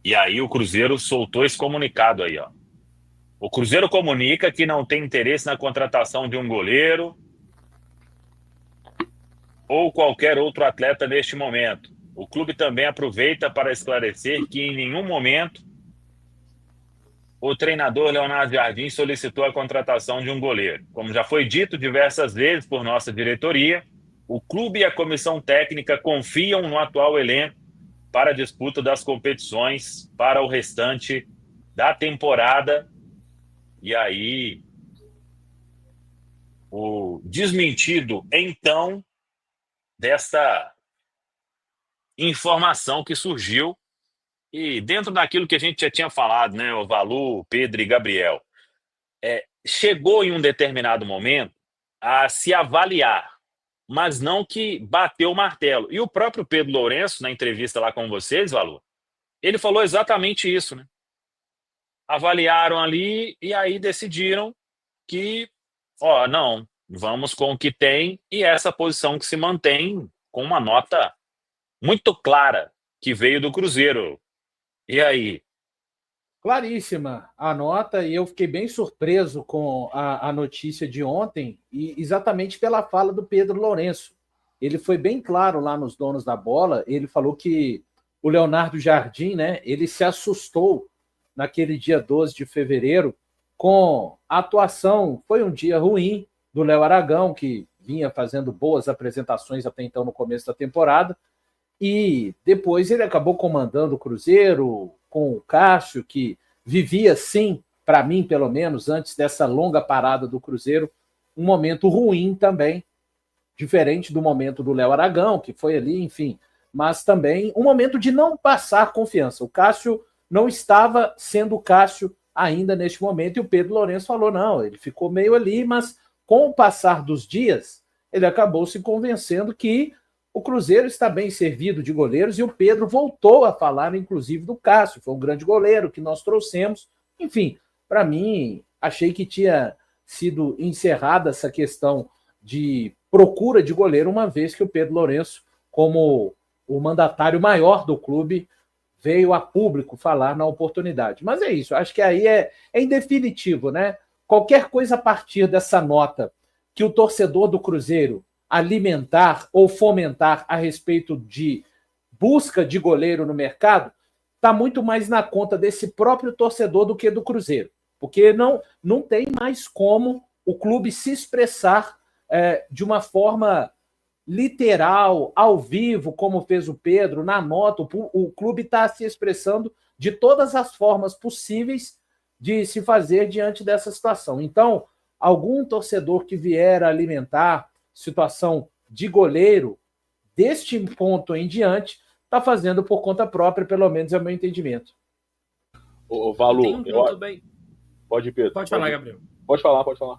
E aí o Cruzeiro soltou esse comunicado aí, ó. O Cruzeiro comunica que não tem interesse na contratação de um goleiro ou qualquer outro atleta neste momento. O clube também aproveita para esclarecer que em nenhum momento o treinador Leonardo Jardim solicitou a contratação de um goleiro. Como já foi dito diversas vezes por nossa diretoria, o clube e a comissão técnica confiam no atual elenco para a disputa das competições para o restante da temporada. E aí, o desmentido, então, desta informação que surgiu e dentro daquilo que a gente já tinha falado, né, o Valu, Pedro e Gabriel, chegou em um determinado momento a se avaliar, mas não que bateu o martelo. E o próprio Pedro Lourenço, na entrevista lá com vocês, Valu, ele falou exatamente isso, né? Avaliaram ali e aí decidiram que, ó, não, vamos com o que tem e essa posição que se mantém com uma nota muito clara que veio do Cruzeiro. E aí? Claríssima a nota, e eu fiquei bem surpreso com a notícia de ontem, e exatamente pela fala do Pedro Lourenço. Ele foi bem claro lá nos donos da bola, ele falou que o Leonardo Jardim, né, ele se assustou naquele dia 12 de fevereiro com a atuação, foi um dia ruim do Léo Aragão, que vinha fazendo boas apresentações até então no começo da temporada, e depois ele acabou comandando o Cruzeiro com o Cássio, que vivia, sim, para mim, pelo menos, antes dessa longa parada do Cruzeiro, um momento ruim também, diferente do momento do Léo Aragão, que foi ali, enfim, mas também um momento de não passar confiança. O Cássio não estava sendo o Cássio ainda neste momento, e o Pedro Lourenço falou: não, ele ficou meio ali, mas com o passar dos dias, ele acabou se convencendo que o Cruzeiro está bem servido de goleiros, e o Pedro voltou a falar, inclusive, do Cássio. Foi um grande goleiro que nós trouxemos. Enfim, para mim, achei que tinha sido encerrada essa questão de procura de goleiro, uma vez que o Pedro Lourenço, como o mandatário maior do clube, veio a público falar na oportunidade. Mas é isso, acho que aí é em definitivo, né? Qualquer coisa a partir dessa nota que o torcedor do Cruzeiro alimentar ou fomentar a respeito de busca de goleiro no mercado, está muito mais na conta desse próprio torcedor do que do Cruzeiro. Porque não tem mais como o clube se expressar de uma forma literal, ao vivo, como fez o Pedro, na nota. O clube está se expressando de todas as formas possíveis de se fazer diante dessa situação. Então, algum torcedor que vier a alimentar situação de goleiro, deste ponto em diante, está fazendo por conta própria, pelo menos é o meu entendimento. Ô, E tem Valu, um ponto bem. pode ir, Pedro. Pode falar, Gabriel. Pode falar, pode falar.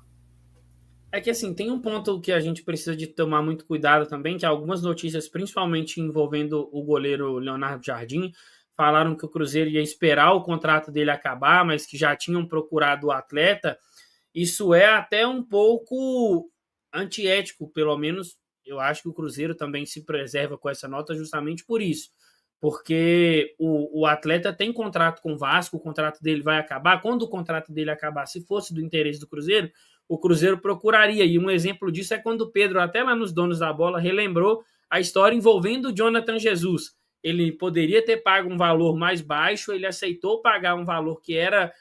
É que assim, tem um ponto que a gente precisa de tomar muito cuidado também, que algumas notícias, principalmente envolvendo o goleiro Leonardo Jardim, falaram que o Cruzeiro ia esperar o contrato dele acabar, mas que já tinham procurado o atleta. Isso é até um pouco antiético, pelo menos eu acho que o Cruzeiro também se preserva com essa nota justamente por isso. Porque o atleta tem contrato com o Vasco, o contrato dele vai acabar. Quando o contrato dele acabar, se fosse do interesse do Cruzeiro, o Cruzeiro procuraria. E um exemplo disso é quando o Pedro, até lá nos donos da bola, relembrou a história envolvendo o Jonathan Jesus. Ele poderia ter pago um valor mais baixo, ele aceitou pagar um valor que era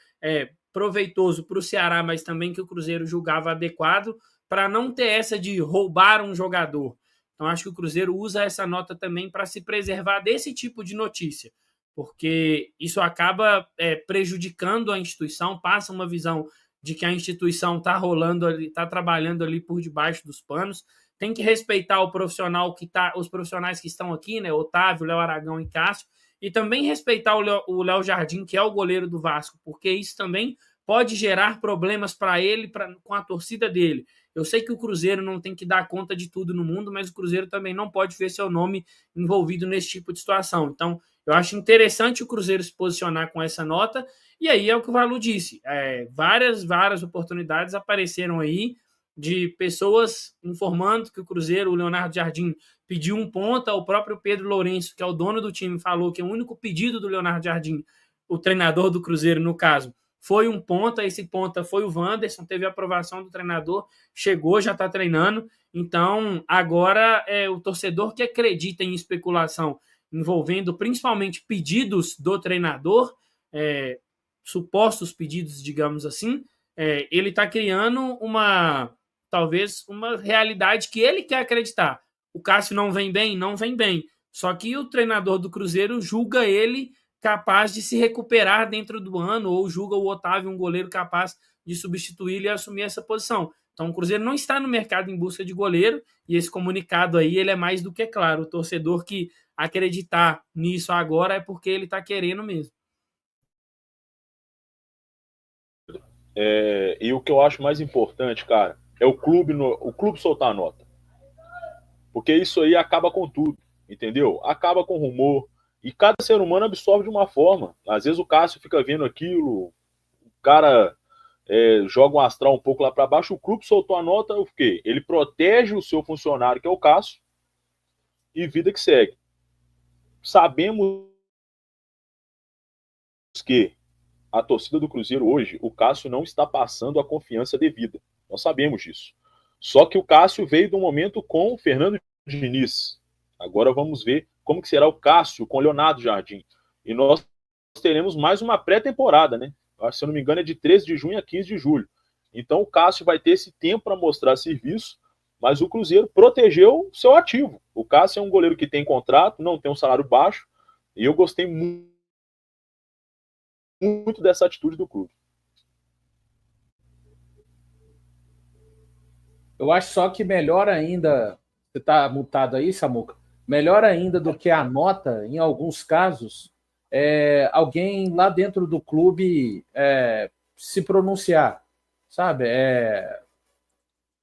proveitoso para o Ceará, mas também que o Cruzeiro julgava adequado, para não ter essa de roubar um jogador. Então, acho que o Cruzeiro usa essa nota também para se preservar desse tipo de notícia, porque isso acaba prejudicando a instituição, passa uma visão de que a instituição está rolando ali, está trabalhando ali por debaixo dos panos. Tem que respeitar o profissional que tá, os profissionais que estão aqui, né? Otávio, Léo Aragão e Cássio, e também respeitar o Léo Jardim, que é o goleiro do Vasco, porque isso também pode gerar problemas para ele, com a torcida dele. Eu sei que o Cruzeiro não tem que dar conta de tudo no mundo, mas o Cruzeiro também não pode ver seu nome envolvido nesse tipo de situação. Então, eu acho interessante o Cruzeiro se posicionar com essa nota, e aí é o que o Valu disse. Várias oportunidades apareceram aí, de pessoas informando que o Cruzeiro, o Leonardo Jardim, pediu um ponta. O próprio Pedro Lourenço, que é o dono do time, falou que o único pedido do Leonardo Jardim, o treinador do Cruzeiro, no caso, foi um ponta. Esse ponta foi o Wanderson, teve a aprovação do treinador, chegou, já está treinando. Então, agora é o torcedor que acredita em especulação envolvendo principalmente pedidos do treinador, supostos pedidos, digamos assim, ele está criando talvez uma realidade que ele quer acreditar. O Cássio não vem bem? Não vem bem. Só que o treinador do Cruzeiro julga ele capaz de se recuperar dentro do ano, ou julga o Otávio um goleiro capaz de substituí-lo e assumir essa posição. Então o Cruzeiro não está no mercado em busca de goleiro, e esse comunicado aí ele é mais do que claro. O torcedor que acreditar nisso agora é porque ele está querendo mesmo. E o que eu acho mais importante, cara, é o clube soltar a nota. Porque isso aí acaba com tudo, entendeu? Acaba com o rumor. E cada ser humano absorve de uma forma. Às vezes o Cássio fica vendo aquilo, o cara joga um astral um pouco lá para baixo, o clube soltou a nota, o quê? Ele protege o seu funcionário, que é o Cássio, e vida que segue. Sabemos que a torcida do Cruzeiro hoje, o Cássio não está passando a confiança devida. Nós sabemos disso. Só que o Cássio veio de um momento com o Fernando Diniz. Agora vamos ver como que será o Cássio com o Leonardo Jardim. E nós teremos mais uma pré-temporada, né? Se eu não me engano é de 13 de junho a 15 de julho. Então o Cássio vai ter esse tempo para mostrar serviço, mas o Cruzeiro protegeu seu ativo. O Cássio é um goleiro que tem contrato, não tem um salário baixo, e eu gostei muito dessa atitude do clube. Eu acho só que melhor ainda, você está mutado aí, Samuca, melhor ainda do que a nota, em alguns casos, alguém lá dentro do clube se pronunciar, sabe?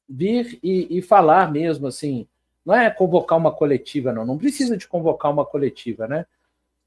Vir e falar mesmo, assim, não é convocar uma coletiva, não precisa de convocar uma coletiva, né?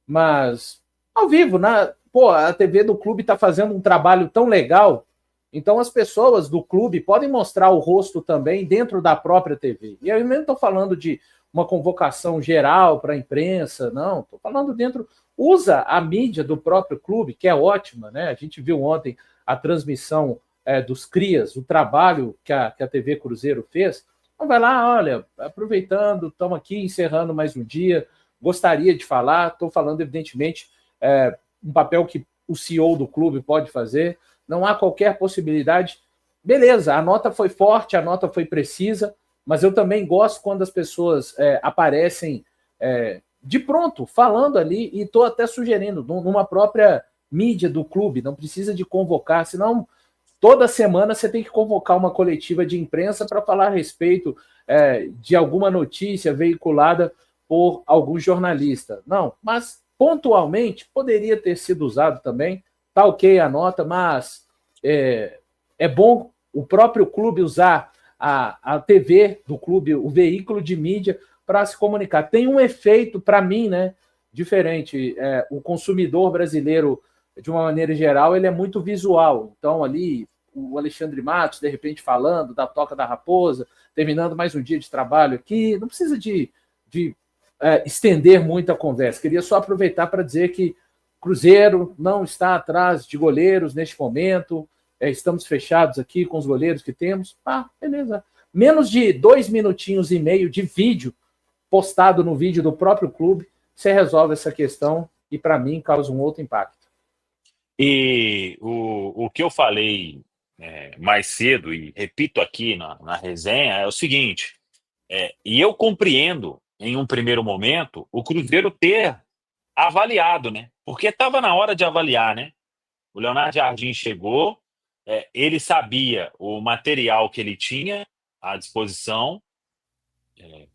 Mas, ao vivo, a TV do clube está fazendo um trabalho tão legal, então as pessoas do clube podem mostrar o rosto também dentro da própria TV. E eu nem estou falando de uma convocação geral para a imprensa, não, estou falando dentro, usa a mídia do próprio clube, que é ótima, né? A gente viu ontem a transmissão dos Crias, o trabalho que a TV Cruzeiro fez. Então vai lá, olha, aproveitando, estamos aqui encerrando mais um dia, gostaria de falar, estou falando evidentemente um papel que o CEO do clube pode fazer, não há qualquer possibilidade. Beleza, a nota foi forte, a nota foi precisa, mas eu também gosto quando as pessoas aparecem de pronto, falando ali, e estou até sugerindo, numa própria mídia do clube, não precisa de convocar, senão toda semana você tem que convocar uma coletiva de imprensa para falar a respeito de alguma notícia veiculada por algum jornalista. Não, mas pontualmente poderia ter sido usado também. Tá ok a nota, mas é bom o próprio clube usar a TV do clube, o veículo de mídia, para se comunicar. Tem um efeito, para mim, né, diferente. O consumidor brasileiro, de uma maneira geral, ele é muito visual. Então, ali, o Alexandre Matos, de repente, falando da Toca da Raposa, terminando mais um dia de trabalho aqui, não precisa de estender muito a conversa. Queria só aproveitar para dizer que Cruzeiro não está atrás de goleiros neste momento, estamos fechados aqui com os goleiros que temos. Beleza. Menos de 2,5 minutinhos de vídeo postado no vídeo do próprio clube, você resolve essa questão e, para mim, causa um outro impacto. E o que eu falei mais cedo, e repito aqui na resenha, é o seguinte, e eu compreendo, em um primeiro momento, o Cruzeiro ter avaliado, né? Porque estava na hora de avaliar, né? O Leonardo Jardim chegou, ele sabia o material que ele tinha à disposição.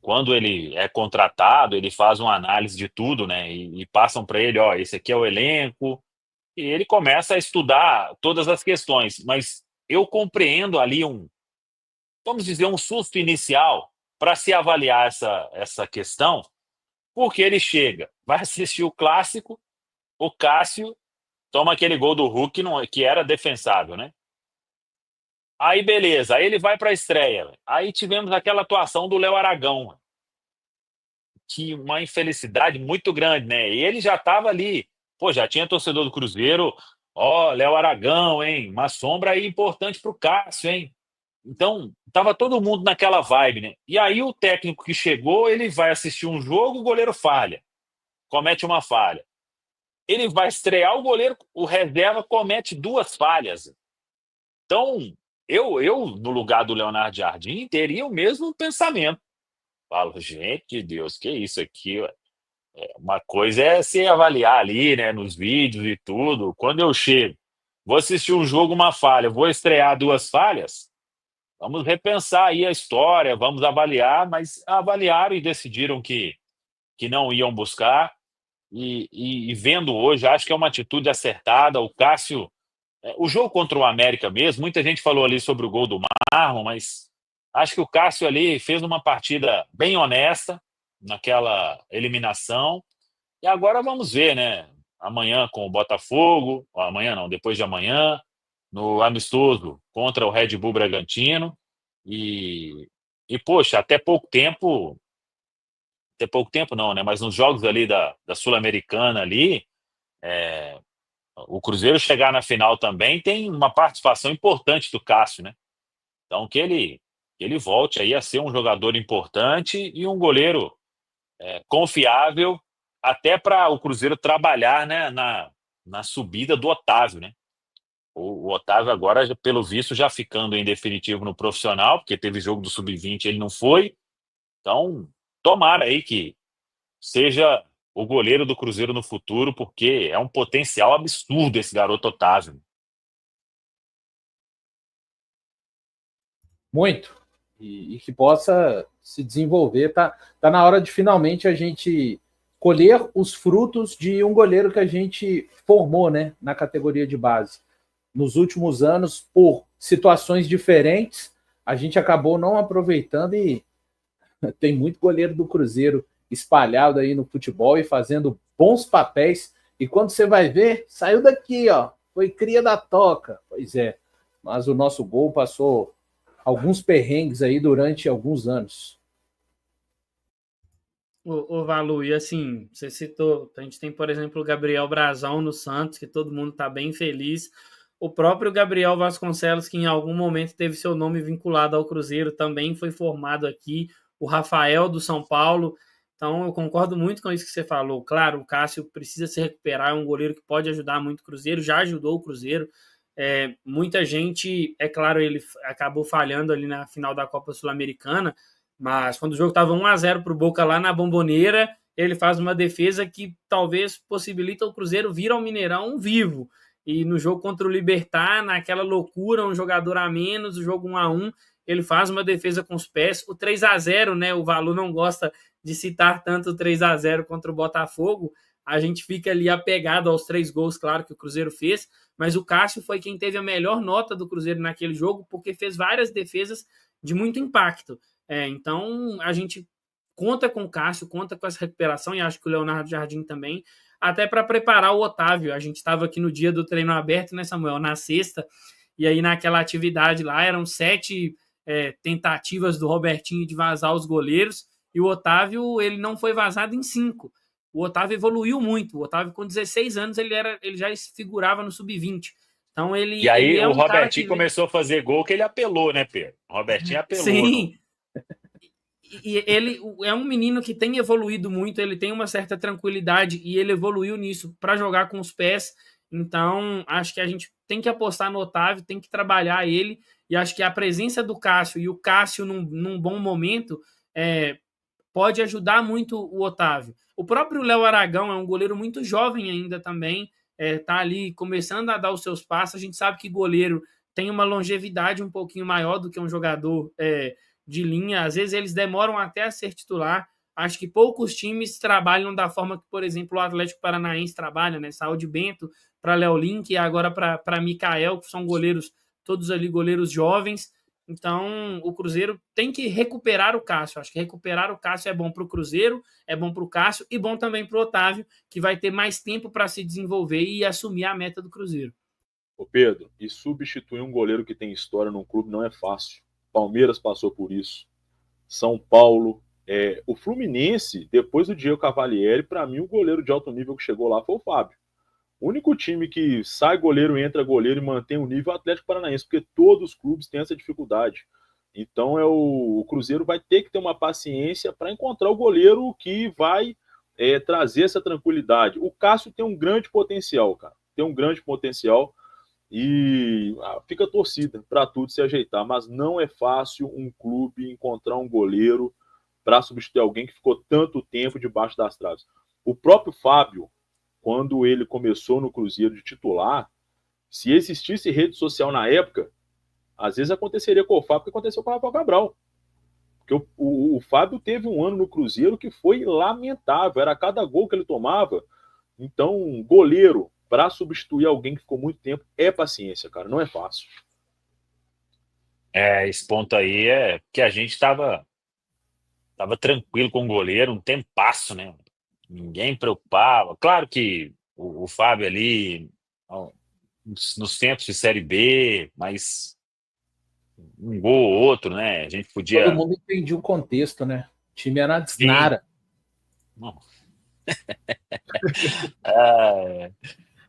Quando ele é contratado, ele faz uma análise de tudo, né? E passam para ele, esse aqui é o elenco, e ele começa a estudar todas as questões. Mas eu compreendo ali vamos dizer, um susto inicial para se avaliar essa questão, porque ele chega, vai assistir o clássico, o Cássio toma aquele gol do Hulk que era defensável, né? Aí, beleza. Aí ele vai para a estreia. Aí tivemos aquela atuação do Léo Aragão, que uma infelicidade muito grande, né? E ele já estava ali. Pô, já tinha torcedor do Cruzeiro. Ó, Léo Aragão, hein? Uma sombra aí importante para o Cássio, hein? Então, tava todo mundo naquela vibe, né? E aí o técnico que chegou, ele vai assistir um jogo, o goleiro falha, comete uma falha. Ele vai estrear, o goleiro, o reserva, comete 2 falhas. Então, eu no lugar do Leonardo Jardim, teria o mesmo pensamento. Falo, gente de Deus, que isso aqui? Ué? Uma coisa é se avaliar ali, né, nos vídeos e tudo. Quando eu chego, vou assistir um jogo, uma falha, vou estrear 2 falhas. Vamos repensar aí a história, vamos avaliar, mas avaliaram e decidiram que não iam buscar. E vendo hoje, acho que é uma atitude acertada. O Cássio, o jogo contra o América mesmo, muita gente falou ali sobre o gol do Marlon, mas acho que o Cássio ali fez uma partida bem honesta naquela eliminação. E agora vamos ver, né? Amanhã com o Botafogo, ou amanhã não, depois de amanhã, no amistoso contra o Red Bull Bragantino. Poxa, até pouco tempo não, né? Mas nos jogos ali da Sul-Americana ali, o Cruzeiro chegar na final também tem uma participação importante do Cássio, né? Então que ele volte aí a ser um jogador importante e um goleiro confiável até para o Cruzeiro trabalhar, né, na subida do Otávio, né? O Otávio agora, pelo visto, já ficando em definitivo no profissional, porque teve jogo do Sub-20, ele não foi. Então, tomara aí que seja o goleiro do Cruzeiro no futuro, porque é um potencial absurdo esse garoto Otávio. Muito. E que possa se desenvolver. Tá na hora de finalmente a gente colher os frutos de um goleiro que a gente formou, né, na categoria de base. Nos últimos anos, por situações diferentes, a gente acabou não aproveitando e tem muito goleiro do Cruzeiro espalhado aí no futebol e fazendo bons papéis. E quando você vai ver, saiu daqui, ó, foi cria da toca. Pois é, mas o nosso gol passou alguns perrengues aí durante alguns anos. O Valu, e assim, você citou, a gente tem, por exemplo, o Gabriel Brazão no Santos, que todo mundo está bem feliz. O próprio Gabriel Vasconcelos, que em algum momento teve seu nome vinculado ao Cruzeiro, também foi formado aqui. O Rafael do São Paulo. Então, eu concordo muito com isso que você falou. Claro, o Cássio precisa se recuperar, é um goleiro que pode ajudar muito o Cruzeiro, já ajudou o Cruzeiro. Muita gente, é claro, ele acabou falhando ali na final da Copa Sul-Americana, mas quando o jogo estava 1-0 para o Boca lá na Bomboneira, ele faz uma defesa que talvez possibilita o Cruzeiro vir ao Mineirão vivo. E no jogo contra o Libertad, naquela loucura, um jogador a menos, o jogo 1-1, ele faz uma defesa com os pés. O 3-0, né? O Valu não gosta de citar tanto o 3-0 contra o Botafogo. A gente fica ali apegado aos 3 gols, claro, que o Cruzeiro fez, mas o Cássio foi quem teve a melhor nota do Cruzeiro naquele jogo, porque fez várias defesas de muito impacto. Então, a gente conta com o Cássio, conta com essa recuperação, e acho que o Leonardo Jardim também, até para preparar o Otávio. A gente estava aqui no dia do treino aberto, né, Samuel? Na sexta, e aí naquela atividade lá eram 7 tentativas do Robertinho de vazar os goleiros, e o Otávio, ele não foi vazado em 5. O Otávio evoluiu muito. O Otávio, com 16 anos, ele já figurava no Sub-20. Então, E aí ele é o um Robertinho começou a fazer gol que ele apelou, né, Pedro? O Robertinho apelou. Sim. E ele é um menino que tem evoluído muito, ele tem uma certa tranquilidade e ele evoluiu nisso para jogar com os pés. Então, acho que a gente tem que apostar no Otávio, tem que trabalhar ele, e acho que a presença do Cássio e o Cássio num bom momento pode ajudar muito o Otávio. O próprio Léo Aragão é um goleiro muito jovem ainda também, tá ali começando a dar os seus passos. A gente sabe que goleiro tem uma longevidade um pouquinho maior do que um jogador de linha. Às vezes eles demoram até a ser titular. Acho que poucos times trabalham da forma que, por exemplo, o Atlético Paranaense trabalha, né? Saúde Bento para Léo Link e agora para Mikael, que são goleiros, todos ali goleiros jovens. Então, o Cruzeiro tem que recuperar o Cássio. Acho que recuperar o Cássio é bom para o Cruzeiro, é bom para o Cássio e bom também para o Otávio, que vai ter mais tempo para se desenvolver e assumir a meta do Cruzeiro. Ô Pedro, e substituir um goleiro que tem história num clube não é fácil. Palmeiras passou por isso. São Paulo. O Fluminense, depois do Diego Cavalieri, para mim, o goleiro de alto nível que chegou lá foi o Fábio. O único time que sai goleiro, entra goleiro e mantém o nível é o Atlético Paranaense, porque todos os clubes têm essa dificuldade. Então o Cruzeiro vai ter que ter uma paciência para encontrar o goleiro que vai trazer essa tranquilidade. O Cássio tem um grande potencial, cara. Tem um grande potencial e fica a torcida para tudo se ajeitar. Mas não é fácil um clube encontrar um goleiro para substituir alguém que ficou tanto tempo debaixo das traves. O próprio Fábio, quando ele começou no Cruzeiro de titular, se existisse rede social na época, às vezes aconteceria com o Fábio o que aconteceu com o Rafael Cabral. Porque o Fábio teve um ano no Cruzeiro que foi lamentável, era cada gol que ele tomava. Então, goleiro, para substituir alguém que ficou muito tempo, é paciência, cara, não é fácil. Esse ponto aí é que a gente estava tranquilo com o goleiro um tempasso, né? Ninguém preocupava. Claro que o Fábio ali, nos tempos de Série B, mas um gol ou outro, né? A gente podia... Todo mundo entendia o contexto, né? O time era desnara.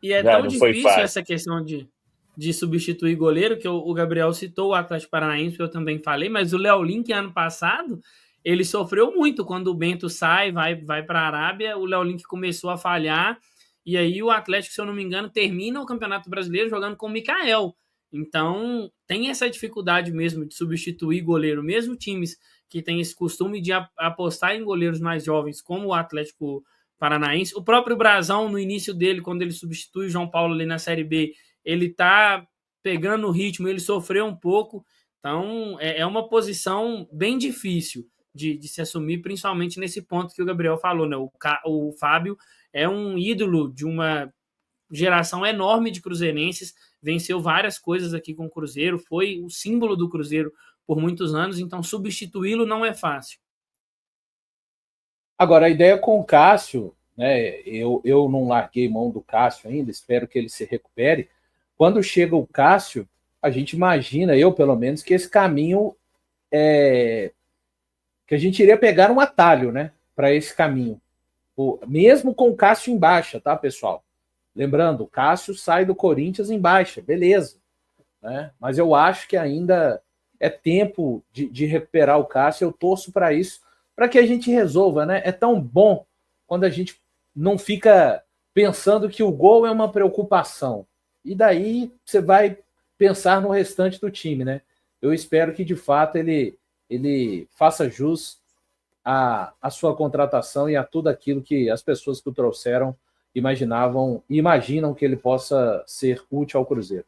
E é tão difícil essa questão de substituir goleiro, que o Gabriel citou o Atlético Paranaense, que eu também falei, mas o Léo Link, ano passado, ele sofreu muito quando o Bento sai, vai para a Arábia, o Léo Link começou a falhar, e aí o Atlético, se eu não me engano, termina o Campeonato Brasileiro jogando com o Mikael. Então, tem essa dificuldade mesmo de substituir goleiro, mesmo times que têm esse costume de apostar em goleiros mais jovens, como o Atlético Paranaense. O próprio Brazão, no início dele, quando ele substitui o João Paulo ali na Série B, ele tá pegando o ritmo, ele sofreu um pouco. Então, é uma posição bem difícil de se assumir, principalmente nesse ponto que o Gabriel falou, né? O Fábio é um ídolo de uma geração enorme de cruzeirenses, venceu várias coisas aqui com o Cruzeiro, foi o símbolo do Cruzeiro por muitos anos, então substituí-lo não é fácil. Agora, a ideia com o Cássio, né? Eu não larguei mão do Cássio ainda, espero que ele se recupere. Quando chega o Cássio, a gente imagina, eu pelo menos, que esse caminho que a gente iria pegar um atalho, né, para esse caminho. Mesmo com o Cássio em baixa, tá, pessoal? Lembrando, o Cássio sai do Corinthians em baixa, beleza. Né? Mas eu acho que ainda é tempo de recuperar o Cássio, eu torço para isso, para que a gente resolva, né? É tão bom quando a gente não fica pensando que o gol é uma preocupação. E daí você vai pensar no restante do time, né? Eu espero que, de fato, ele faça jus à sua contratação e a tudo aquilo que as pessoas que o trouxeram imaginam que ele possa ser útil ao Cruzeiro.